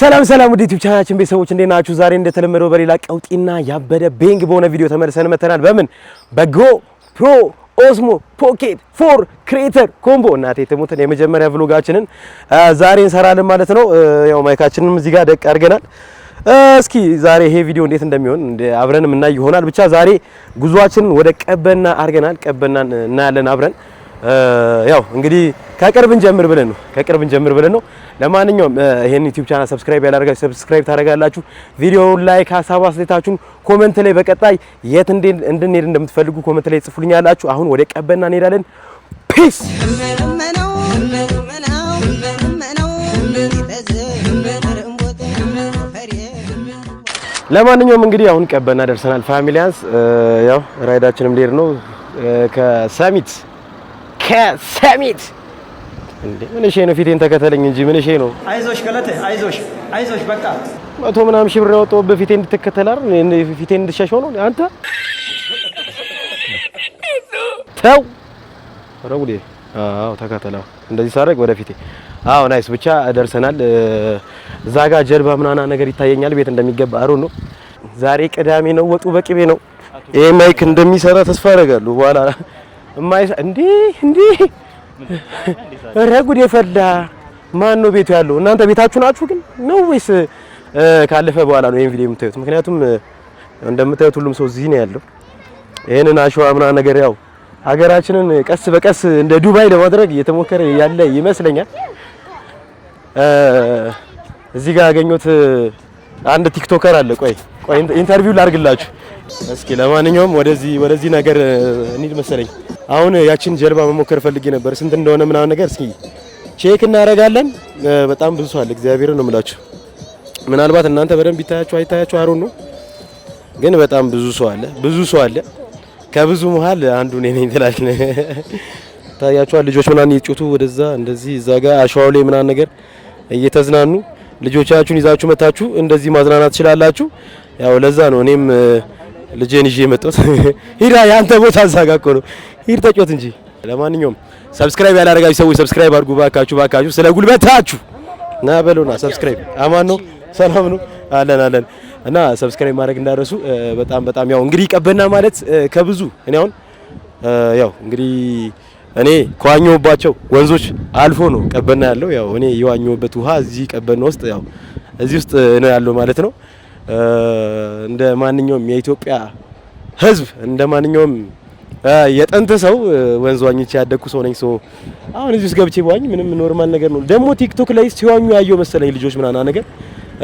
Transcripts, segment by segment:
ሰላም ውድ ዩቲዩብ ቻናላችን ቤተሰቦች እንዴት ናችሁ? ዛሬ እንደተለመደው በሌላ ቀውጢና ያበደ ቤንግ በሆነ ቪዲዮ ተመልሰን መተናል። በምን በጎ ፕሮ ኦስሞ ፖኬት 4 ክሬተር ኮምቦ እናቴ ተሞተን የመጀመሪያ ቭሎጋችንን ዛሬ እንሰራለን ማለት ነው። ያው ማይካችንንም እዚህ ጋር ደቅ አድርገናል። እስኪ ዛሬ ይሄ ቪዲዮ እንዴት እንደሚሆን አብረን የምናይ ይሆናል። ብቻ ዛሬ ጉዟችንን ወደ ቀበና አድርገናል። ቀበናን እናያለን አብረን። ያው እንግዲህ ከቅርብ እንጀምር ብለን ነው። ለማንኛውም ይሄን ዩቲዩብ ቻናል ሰብስክራይብ ያላደረጋችሁ ሰብስክራይብ ታደርጋላችሁ። ቪዲዮውን ላይክ፣ ሀሳብ አስተያየታችሁን ኮሜንት ላይ በቀጣይ የት እንድንሄድ እንደምትፈልጉ ኮሜንት ላይ ጽፉልኛላችሁ። አሁን ወደ ቀበና እንሄዳለን። ፒስ። ለማንኛውም እንግዲህ አሁን ቀበና ደርሰናል። ፋሚሊያንስ ያው ራይዳችንም ሊሄድ ነው ከሰሚት እንዴ ምን እሺ ነው? ፊቴን ተከተለኝ እንጂ ምን እሺ ነው? አይዞሽ ገለቴ አይዞሽ በቃ 100 ምናምን ሺህ ብር ያወጣው በፊቴን እንድትከተል አይደል? ፊቴን እንድትሸሽ ሆኖ አንተ ተው ረጉዴ። አዎ ተከተለው እንደዚህ ሳደርግ ወደ ፊቴ። አዎ ናይስ። ብቻ ደርሰናል። እዛ ጋር ጀልባ ምናና ነገር ይታየኛል። ቤት እንደሚገባ አሩ ነው። ዛሬ ቅዳሜ ነው። ወጡ በቅቤ ነው። ይሄ ማይክ እንደሚሰራ ተስፋ አደርጋለሁ። በኋላ እንዴ ረጉድ የፈላ ማን ነው ቤቱ ያለው? እናንተ ቤታችሁ ናችሁ ግን ነው ወይስ ካለፈ በኋላ ነው ይሄን ቪዲዮ የምታዩት? ምክንያቱም እንደምታዩት ሁሉም ሰው እዚህ ነው ያለው። ይሄንን አሸዋ ምናምን ነገር ያው ሀገራችንን ቀስ በቀስ እንደ ዱባይ ለማድረግ እየተሞከረ ያለ ይመስለኛል። እዚህ ጋር ያገኙት አንድ ቲክቶከር አለ። ቆይ ኢንተርቪው ላድርግላችሁ እስኪ። ለማንኛውም ወደዚህ ነገር እንሂድ መሰለኝ። አሁን ያችን ጀልባ መሞከር ፈልጌ ነበር። ስንት እንደሆነ ምናምን ነገር እስኪ ቼክ እናደርጋለን። በጣም ብዙ ሰው አለ። እግዚአብሔርን ነው የምላችሁ። ምናልባት እናንተ በደንብ ይታያችሁ አይታያችሁ አሩን ነው፣ ግን በጣም ብዙ ሰው አለ። ከብዙ መሃል አንዱ እኔ ነኝ ትላለህ። ታያችኋል። ልጆች ምናምን እየጮቱ ወደዛ እንደዚህ እዛ ጋር አሸዋው ላይ ምናምን ነገር እየተዝናኑ ልጆቻችሁን ይዛችሁ መታችሁ እንደዚህ ማዝናናት ትችላላችሁ። ያው ለዛ ነው እኔም ልጄን ይዤ መጣሁት። ሂዳ ያንተ ቦታ እዛ ጋር እኮ ነው። ሂድ ተጮት እንጂ። ለማንኛውም ሰብስክራይብ ያላደረጋችሁ ሰዎች ሰብስክራይብ አድርጉ ባካችሁ። ስለ ጉልበታችሁ ና በሉና ሰብስክራይብ። አማን ነው ሰላም ነው አለን እና ሰብስክራይብ ማድረግ እንዳረሱ። በጣም ያው እንግዲህ ቀበና ማለት ከብዙ እኔ አሁን ያው እንግዲህ እኔ ከዋኘሁባቸው ወንዞች አልፎ ነው ቀበና ያለው። ያው እኔ የዋኘሁበት ውሃ እዚህ ቀበና ውስጥ ያው እዚህ ውስጥ ነው ያለው ማለት ነው። እንደ ማንኛውም የኢትዮጵያ ሕዝብ እንደ ማንኛውም የጥንት ሰው ወንዝ ዋኝቼ ያደኩ ሰው ነኝ። አሁን እዚህ ውስጥ ገብቼ በዋኝ ምንም ኖርማል ነገር ነው። ደግሞ ቲክቶክ ላይ ሲዋኙ ያየው መሰለኝ ልጆች ምናምን ነገር።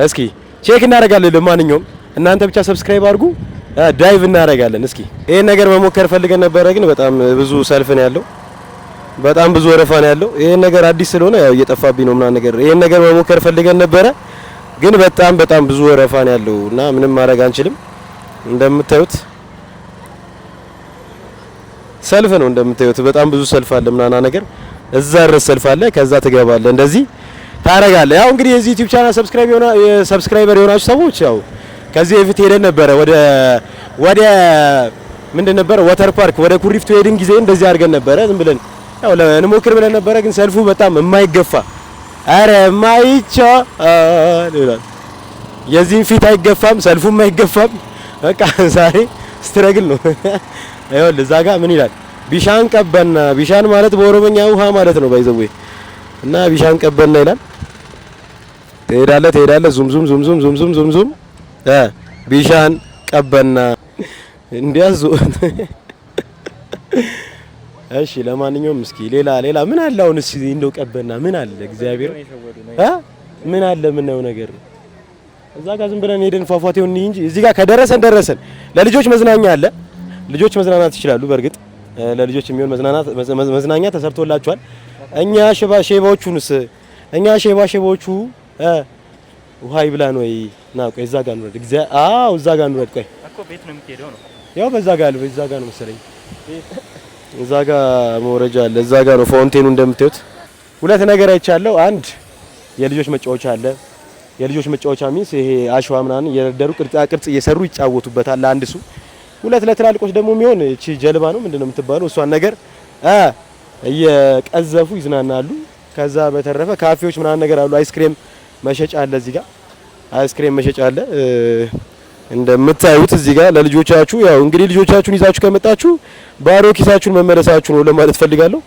እስኪ ቼክ እናደርጋለን። ለማንኛውም እናንተ ብቻ ሰብስክራይብ አድርጉ፣ ዳይቭ እናደርጋለን። እስኪ ይሄን ነገር መሞከር ፈልገን ነበረ፣ ግን በጣም ብዙ ሰልፍ ነው ያለው፣ በጣም ብዙ ወረፋ ነው ያለው። ይሄን ነገር አዲስ ስለሆነ ያው እየጠፋብኝ ነው ምናምን ነገር። ይሄን ነገር መሞከር ፈልገን ነበረ፣ ግን በጣም ብዙ ወረፋ ነው ያለው እና ምንም ማድረግ አንችልም። እንደምታዩት ሰልፍ ነው። እንደምታዩት በጣም ብዙ ሰልፍ አለ ምናምን ነገር። እዛ ድረስ ሰልፍ አለ። ከዛ ትገባለህ፣ እንደዚህ ታረጋለህ። ያው እንግዲህ የዚህ ዩቲዩብ ቻናል ሰብስክራይበር የሆናችሁ ሰዎች ያው ከዚህ በፊት ሄደን ነበረ ወደ ምንድን ነበረ ወተር ፓርክ ወደ ኩሪፍቱ ሄድን ጊዜ እንደዚህ አድርገን ነበረ። ዝም ብለን ያው እንሞክር ብለን ነበረ፣ ግን ሰልፉ በጣም የማይገፋ ይላል። የዚህን ፊት አይገፋም፣ ሰልፉም አይገፋም። በቃ ዛሬ ስትረግል ነው። ይኸውልህ እዛ ጋር ምን ይላል? ቢሻን ቀበና። ቢሻን ማለት በኦሮሞኛ ውሃ ማለት ነው ባይዘው እና ቢሻን ቀበና ይላል። ትሄዳለህ ዙም ቢሻን ቀበና እንዲያዙ። እሺ ለማንኛውም እስኪ ሌላ ምን አለ አሁን? እስኪ እንደው ቀበና ምን አለ? እግዚአብሔር ምን አለ? ምን ነው ነገር እዛ ጋር ዝም ብለን ሄደን ፏፏቴውን እንጂ እዚህ ጋር ከደረሰን ለልጆች መዝናኛ አለ። ልጆች መዝናናት ይችላሉ። በእርግጥ ለልጆች የሚሆን መዝናኛ ተሰርቶላቸዋል። እኛ ሼባዎቹንስ ሼባዎቹ ውሃ ይብላን ወይ? ና ቆይ እዛ ጋር ነው እዛ ጋር ነው ቆይ እኮ ቤት ነው የምትሄደው ነው ያው በዛ ጋር ነው መሰለኝ። እዛ ጋር መውረጃ አለ። እዛ ጋር ነው ፋውንቴኑ። እንደምታዩት ሁለት ነገር አይቻለሁ። አንድ የልጆች መጫወቻ አለ። የልጆች መጫወቻ ሚንስ ይሄ አሸዋ ምናምን የደሩ ቅርጽ እየሰሩ ይጫወቱበታል። አንድ እሱ። ሁለት ለትላልቆች ደግሞ የሚሆን እቺ ጀልባ ነው ምንድነው የምትባለው? እሷን ነገር እየቀዘፉ ይዝናናሉ። ከዛ በተረፈ ካፌዎች ምናምን ነገር አሉ። አይስክሬም መሸጫ አለ እዚህ ጋር አይስክሬም መሸጫ አለ እንደምታዩት እዚህ ጋር ለልጆቻችሁ ያው እንግዲህ ልጆቻችሁን ይዛችሁ ከመጣችሁ ባዶ ኪሳችሁን መመለሳችሁ ነው ለማለት ፈልጋለሁ።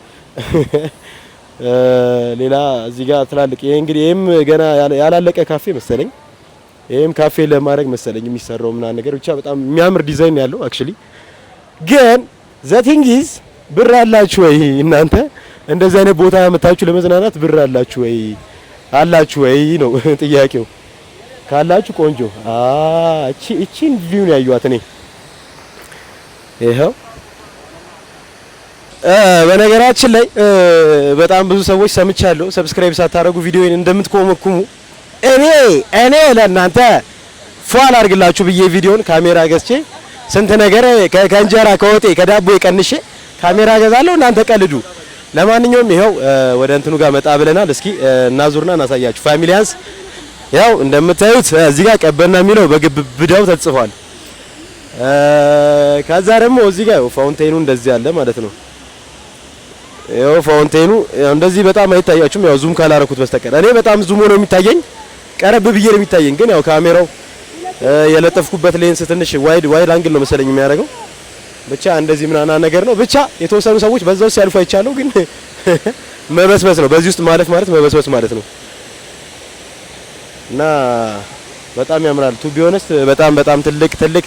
ሌላ እዚህ ጋር ትላልቅ ይሄ እንግዲህ ይሄም ገና ያላለቀ ካፌ መሰለኝ። ይሄም ካፌ ለማድረግ መሰለኝ የሚሰራው ምናምን ነገር ብቻ በጣም የሚያምር ዲዛይን ያለው አክቹሊ ግን ዘ ቲንግ ኢዝ ብር አላችሁ ወይ እናንተ እንደዚህ አይነት ቦታ መታችሁ ለመዝናናት ብር አላችሁ ወይ ነው ጥያቄው። ካላችሁ ቆንጆ እቺን ቪው ነው ያዩት። እኔ ይሄው በነገራችን ላይ በጣም ብዙ ሰዎች ሰምቻለሁ ሰብስክራይብ ሳታረጉ ቪዲዮን እንደምትኮመኩሙ እኔ ለእናንተ ፏል አድርግላችሁ ብዬ ቪዲዮን ካሜራ ገዝቼ ስንት ነገር ከእንጀራ ከወጤ ከዳቦ ቀንሼ ካሜራ ገዛለሁ። እናንተ ቀልዱ። ለማንኛውም ይሄው ወደ እንትኑ ጋር መጣ ብለናል። እስኪ እናዙርና እናሳያችሁ። ፋሚሊያንስ ያው እንደምታዩት እዚህ ጋር ቀበና የሚለው በግብዳው ተጽፏል። ከዛ ደግሞ እዚህ ጋር ፋውንቴኑ እንደዚህ አለ ማለት ነው። ያው ፋውንቴኑ እንደዚህ በጣም አይታያችሁም ያው ዙም ካላረኩት በስተቀር እኔ በጣም ዙም ሆኖ የሚታየኝ ቀረብ ብዬ ነው የሚታየኝ። ግን ያው ካሜራው የለጠፍኩበት ሌንስ ትንሽ ዋይድ አንግል ነው መሰለኝ የሚያደርገው። ብቻ እንደዚህ ምናና ነገር ነው። ብቻ የተወሰኑ ሰዎች በዛው ሲያልፉ አይቻለሁ። ግን መበስበስ ነው በዚህ ውስጥ ማለፍ ማለት መበስበስ ማለት ነው። እና በጣም ያምራል። ቱ ቢሆንስ በጣም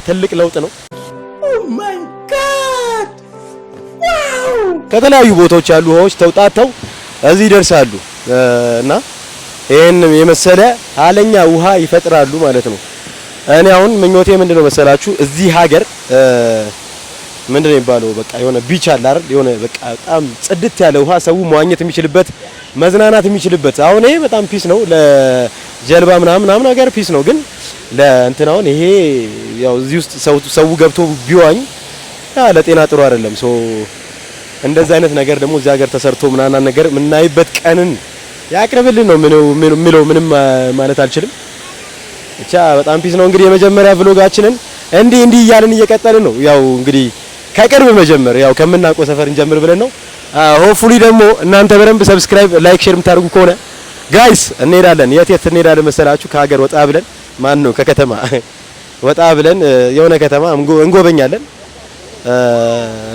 ትልቅ ለውጥ ነው። ኦ ማይ ጋድ ዋው! ከተለያዩ ቦታዎች ያሉ ውሃዎች ተውጣተው እዚህ ይደርሳሉ እና ይሄን የመሰለ ኃይለኛ ውሃ ይፈጥራሉ ማለት ነው። እኔ አሁን ምኞቴ ምንድነው መሰላችሁ እዚህ ሀገር ምንድነው የሚባለው በቃ የሆነ ቢች አለ አይደል? የሆነ በቃ በጣም ጽድት ያለ ውሃ ሰው መዋኘት የሚችልበት መዝናናት የሚችልበት። አሁን ይሄ በጣም ፒስ ነው ለጀልባ ምናምን ነገር ፒስ ነው። ግን ለእንትናውን ይሄ ያው እዚህ ውስጥ ሰው ገብቶ ቢዋኝ ለጤና ጥሩ አይደለም። ሶ እንደዛ አይነት ነገር ደግሞ እዚህ ሀገር ተሰርቶ ምናምን ነገር የምናይበት ቀንን ያቅርብልን ነው ምንም ማለት አልችልም። ብቻ በጣም ፒስ ነው። እንግዲህ የመጀመሪያ vlogአችንን እንዲህ እያልን እየቀጠልን ነው። ያው እንግዲህ ከቅርብ መጀመር ያው ከምናውቀው ሰፈር እንጀምር ብለን ነው። ሆፕፉሊ ደግሞ እናንተ በደንብ ሰብስክራይብ ላይክ ሼር የምታደርጉ ከሆነ ጋይስ እንሄዳለን። የት እንሄዳለን መሰላችሁ? ከሀገር ወጣ ብለን ከከተማ ወጣ ብለን የሆነ ከተማ እንጎበኛለን።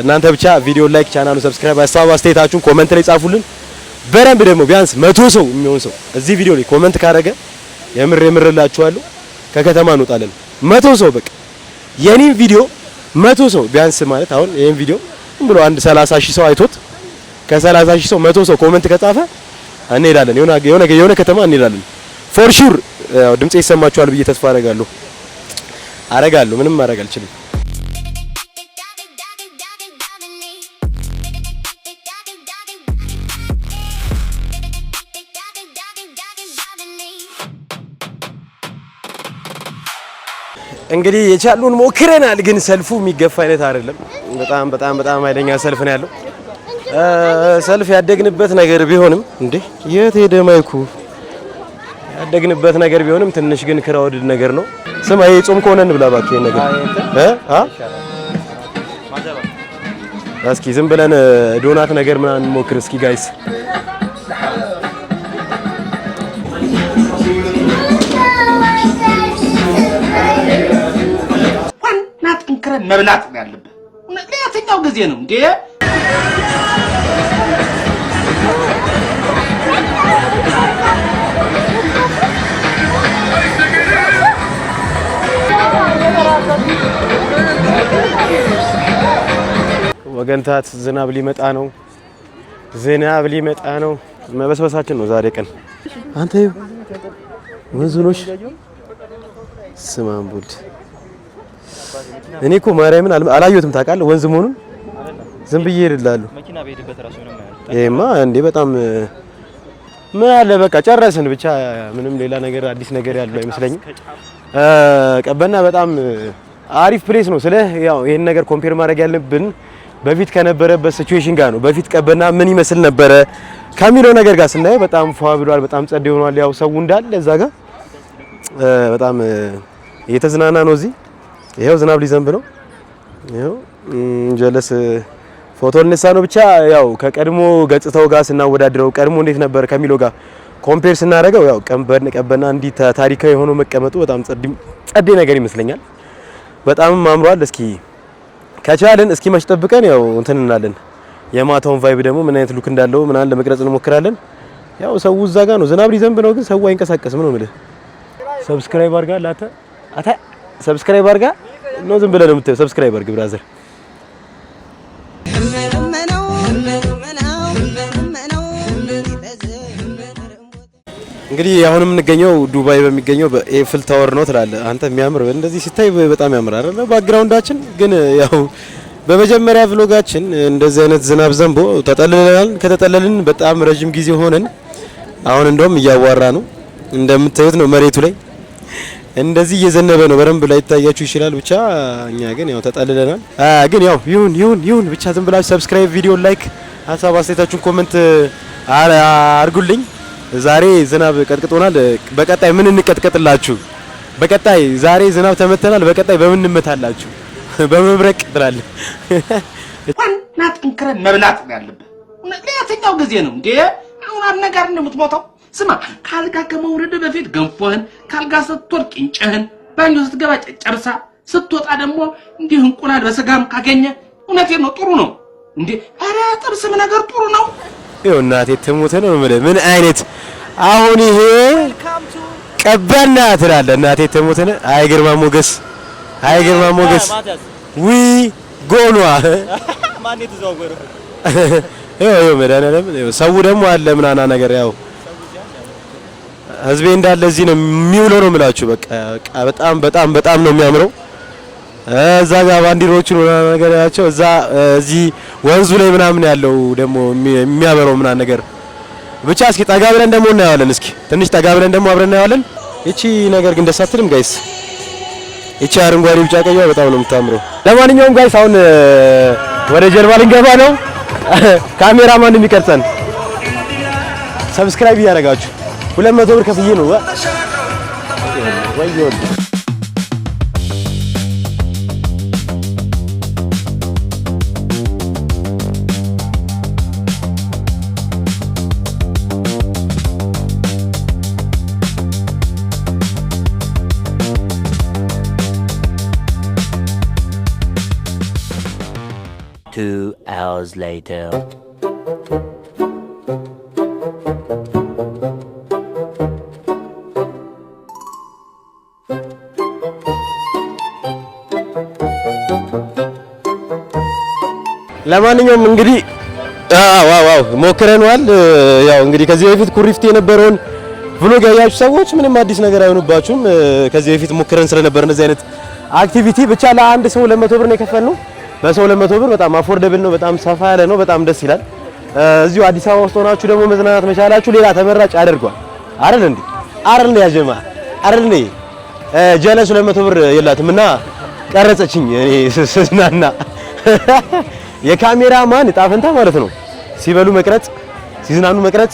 እናንተ ብቻ ቪዲዮ ላይክ ቻናሉን ሰብስክራይብ ሀሳብ አስተያየታችሁን ኮሜንት ላይ ጻፉልን። በደንብ ደግሞ ቢያንስ 100 ሰው የሚሆን ሰው እዚህ ቪዲዮ ላይ ኮሜንት ካደረገ የምርላችኋለሁ ከከተማ እንወጣለን። 100 ሰው በቃ የኔን ቪዲዮ 100 ሰው ቢያንስ ማለት አሁን ይሄን ቪዲዮ ብሎ አንድ 30,000 ሰው አይቶት ከ30,000 ሰው 100 ሰው ኮሜንት ከጻፈ እንሄዳለን። የሆነ ከተማ እንሄዳለን ፎር ሹር። ድምጼ ይሰማችኋል ብዬ ተስፋ አረጋለሁ። ምንም ማድረግ አልችልም። እንግዲህ የቻሉን ሞክረናል። ግን ሰልፉ የሚገፋ አይነት አይደለም። በጣም ኃይለኛ ሰልፍ ነው ያለው። ሰልፍ ያደግንበት ነገር ቢሆንም የት ሄደ ማይኩ? ያደግንበት ነገር ቢሆንም ትንሽ ግን ክራውድድ ነገር ነው። ስማ ይሄ ጾም ከሆነ እንብላ እባክህ ይሄን ነገር እስኪ ዝም ብለን ዶናት ነገር ምናምን እንሞክር እስኪ ጋይስ። መብላት ነው ያለብህ። ለየትኛው ጊዜ ነው እንዴ? ወገንታት ዝናብ ሊመጣ ነው። መበስበሳችን ነው ዛሬ ቀን። አንተ ወንዙኖሽ ስማምቡልድ እኔ እኮ ማርያምን አላየሁትም ታውቃለህ። ወንዝ መሆኑን ዝም ብዬ እሄድልሃለሁ። መኪና በሄድበት ራሱ ነው ማለት ይሄማ እንዴ በጣም ምን አለ በቃ ጨረስን። ብቻ ምንም ሌላ ነገር አዲስ ነገር ያለው አይመስለኝም። ቀበና በጣም አሪፍ ፕሌስ ነው። ያው ይሄን ነገር ኮምፔር ማድረግ ያለብን በፊት ከነበረበት ሲቹዌሽን ጋር ነው። በፊት ቀበና ምን ይመስል ነበረ ከሚለው ነገር ጋር ስናየው በጣም ፏ ብሏል። በጣም ጸድ ሆኗል። ያው ሰው እንዳለ እዛ ጋር በጣም እየተዝናና ነው። እዚህ ይሄው ዝናብ ሊዘንብ ነው። ይሄው ጀለስ ፎቶ ልነሳ ነው። ብቻ ያው ከቀድሞ ገጽታው ጋር ስናወዳድረው ቀድሞ እንዴት ነበር ከሚለው ጋር ኮምፔር ስናደርገው ያው ቀበና እንዲህ ታሪካዊ ሆኖ መቀመጡ በጣም ጸዴ ነገር ይመስለኛል። በጣም አምሯል። እስኪ ከቻለን እስኪ መች ጠብቀን ያው እንትን እናለን። የማታውን ቫይብ ደግሞ ምን አይነት ሉክ እንዳለው ምናምን ለመቅረጽ እንሞክራለን። ያው ሰው እዛ ጋር ነው፣ ዝናብ ሊዘንብ ነው ግን ሰው አይንቀሳቀስም ነው የምልህ። ሰብስክራይብ አድርጋ አታ ሰብስክራይብ አድርጋ ነው ዝም ብለህ ነው የምትለው። ሰብስክራይብ አድርግ ብራዘር። እንግዲህ አሁን የምንገኘው ዱባይ በሚገኘው በኤፍል ታወር ነው ትላለህ አንተ። የሚያምር እንደዚህ ሲታይ በጣም ያምራል አይደል? ባክግራውንዳችን ግን ያው በመጀመሪያ ቭሎጋችን እንደዚህ አይነት ዝናብ ዘንቦ ተጠልለናል። ከተጠለልን በጣም ረጅም ጊዜ ሆነን አሁን እንደውም እያዋራ ነው እንደምታዩት ነው መሬቱ ላይ እንደዚህ እየዘነበ ነው። በረንብ ላይ ታያችሁ ይችላል። ብቻ እኛ ግን ያው ተጠልለናል። ግን ያው ይሁን ብቻ ዝም ብላችሁ ሰብስክራይብ፣ ቪዲዮ ላይክ፣ ሀሳብ አስተያየታችሁን ኮሜንት አድርጉልኝ። ዛሬ ዝናብ ቀጥቅጦናል። በቀጣይ ምን እንቀጥቀጥላችሁ? በቀጣይ ዛሬ ዝናብ ተመተናል። በቀጣይ በምን እንመታላችሁ? በመብረቅ ትላለህ። ዋና ጠንክረህ መብላት ነው ያለብህ። ለየትኛው ጊዜ ነው እንዴ አሁን አነጋር እንደምትሞታው? ስማ ካልጋ ከመውረድ በፊት ገንፎህን፣ ካልጋ ስትወርድ ቂንጨህን፣ ባኞ ስትገባ ጨጨብሳ፣ ስትወጣ ደግሞ እንዲህ እንቁላል በስጋም ካገኘ እውነቴን ነው ጥሩ ነው እንዴ። ኧረ ጥብስም ነገር ጥሩ ነው። ይኸው እናቴ ትሙት ነው የምልህ። ምን አይነት አሁን ይሄ ቀበና ትላለህ እናቴ ትሙት ነው። አይ ግርማ ሞገስ ዊ ጎኗ ማን የተዘዋወረ ይኸው መድኃኒዓለም ሰው ደግሞ አለ ምናና ነገር ያው ህዝቤ እንዳለ እዚህ ነው የሚውለው ነው የምላችሁ። በቃ በጣም ነው የሚያምረው። እዛ ጋር ባንዲሮቹን ወራ ነገር ያቸው እዚህ ወንዙ ላይ ምናምን ያለው ደግሞ የሚያበረው ምናምን ነገር ብቻ እስኪ ጠጋ ብለን ደግሞ እናያለን። እስኪ ትንሽ ጠጋ ብለን ደግሞ አብረን እናያለን። እቺ ነገር ግን ደስ አትልም ጋይስ? እቺ አረንጓዴ ቢጫ ቀይዋ በጣም ነው የምታምረው። ለማንኛውም ጋይስ አሁን ወደ ጀልባ ልንገባ ነው። ካሜራማን የሚቀርጸን ሰብስክራይብ እያደረጋችሁ 200 ብር ከፍዬ ነው ወይ Two hours later. ለማንኛውም እንግዲህ ዋው ሞክረናል። ያው እንግዲህ ከዚህ በፊት ኩሪፍት የነበረውን ቭሎግ ያያችሁ ሰዎች ምንም አዲስ ነገር አይሆንባችሁም። ከዚህ በፊት ሞክረን ስለነበር እንደዚህ አይነት አክቲቪቲ ብቻ ለአንድ ሰው 200 ብር ነው የከፈልነው። በሰው 200 ብር በጣም አፎርደብል ነው። በጣም ሰፋ ያለ ነው። በጣም ደስ ይላል። እዚሁ አዲስ አበባ ውስጥ ሆናችሁ ደግሞ መዝናናት መቻላችሁ ሌላ ተመራጭ ያደርጓል። አይደል እንዴ? አይደል ያጀማ አይደል እንዴ? ጀለስ 200 ብር የላትምና ቀረጸችኝ እኔ ስዝናና። የካሜራማን ዕጣ ፈንታ ማለት ነው ሲበሉ መቅረጽ፣ ሲዝናኑ መቅረጽ፣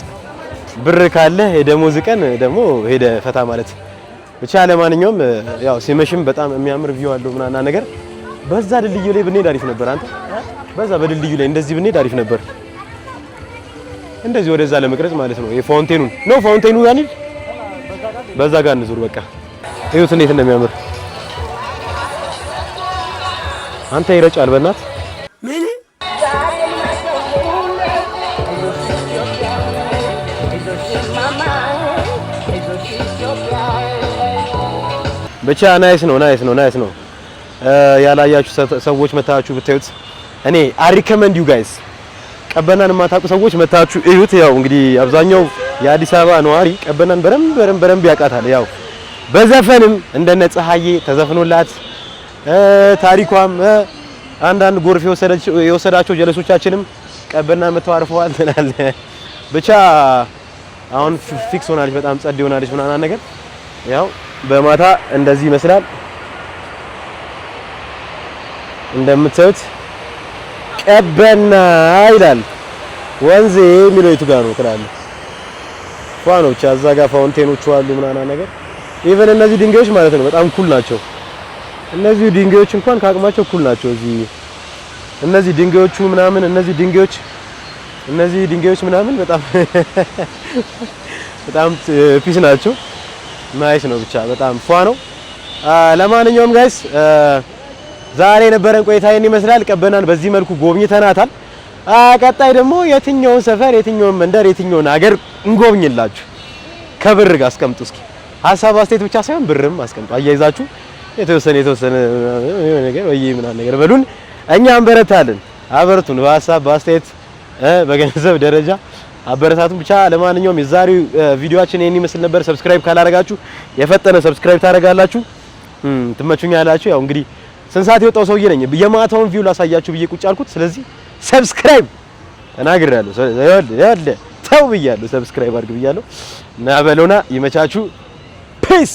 ብር ካለ የደሞዝ ቀን ደግሞ ሄደ ፈታ ማለት ብቻ። ለማንኛውም ያው ሲመሽም በጣም የሚያምር ቪው አለው ምናና ነገር። በዛ ድልድዩ ላይ ብንሄድ አሪፍ ነበር። አንተ በዛ በድልድዩ ላይ እንደዚህ ብንሄድ አሪፍ ነበር። እንደዚህ ወደዛ ለመቅረጽ ማለት ነው። የፋውንቴኑን ነው ፋውንቴኑ ጋር እንሂድ። በዛ ጋር እንዙር በቃ። እዩት እንዴት እንደሚያምር። አንተ ይረጫል በእናት ምን ብቻ ናይስ ነው። ያላያችሁ ሰዎች መታችሁ ብታዩት እኔ አሪከመንድ ዩ ጋይስ ቀበናን የማታውቁ ሰዎች መታችሁ እዩት። ያው እንግዲህ አብዛኛው የአዲስ አበባ ነዋሪ ቀበናን በረም ያውቃታል። ያው በዘፈንም እንደነ ፀሐዬ ተዘፍኖላት ታሪኳም አንዳንድ ጎርፍ የወሰዳቸው ጀለሶቻችንም ቀበናን መተው አርፈዋል ትላለህ። ብቻ አሁን ፊክስ ሆናለች፣ በጣም ጸድ ሆናለች ምናምን ነገር። ያው በማታ እንደዚህ ይመስላል እንደምታዩት። ቀበና ይላል ወንዜ የሚለው የቱ ጋር ነው ትላለህ? ፏኖ ብቻ እዛ ጋር ፋውንቴኖቹ አሉ ምናምን ነገር። ኢቨን እነዚህ ድንጋዮች ማለት ነው በጣም ኩል ናቸው። እነዚህ ድንጋዮች እንኳን ካቅማቸው ኩል ናቸው። እነዚህ ድንጋዮቹ ምናምን እነዚህ ድንጋዮች ምናምን በጣም በጣም ፒስ ናቸው። ናይስ ነው ብቻ በጣም ፏ ነው። ለማንኛውም ጋይስ ዛሬ የነበረን ቆይታ ይሄን ይመስላል። ቀበናን በዚህ መልኩ ጎብኝተናታል። ቀጣይ ደግሞ የትኛውን ሰፈር፣ የትኛውን መንደር፣ የትኛውን ሀገር እንጎብኝላችሁ ከብር ጋር አስቀምጡ እስኪ። ሀሳብ አስተያየት ብቻ ሳይሆን ብርም አስቀምጡ አያይዛችሁ የተወሰነ ነገር ወይ ምናምን ነገር በሉን። እኛ እንበረታለን። አበርቱን። በሀሳብ በአስተያየት በገንዘብ ደረጃ አበረታቱን ብቻ። ለማንኛውም የዛሬው ቪዲዮአችን ይሄን ይመስል ነበር። ሰብስክራይብ ካላረጋችሁ የፈጠነ ሰብስክራይብ ታረጋላችሁ። ትመቹኛላችሁ። ያው እንግዲህ ስንት ሰዓት የወጣው ሰውዬ ነኝ የማታውን ቪው ላሳያችሁ ብዬ ቁጭ አልኩት። ስለዚህ ሰብስክራይብ ተናግሬያለሁ። ይኸውልህ ተው ብያለሁ። ሰብስክራይብ አድርግ ብያለሁ። እና በለውና ይመቻችሁ። ፒስ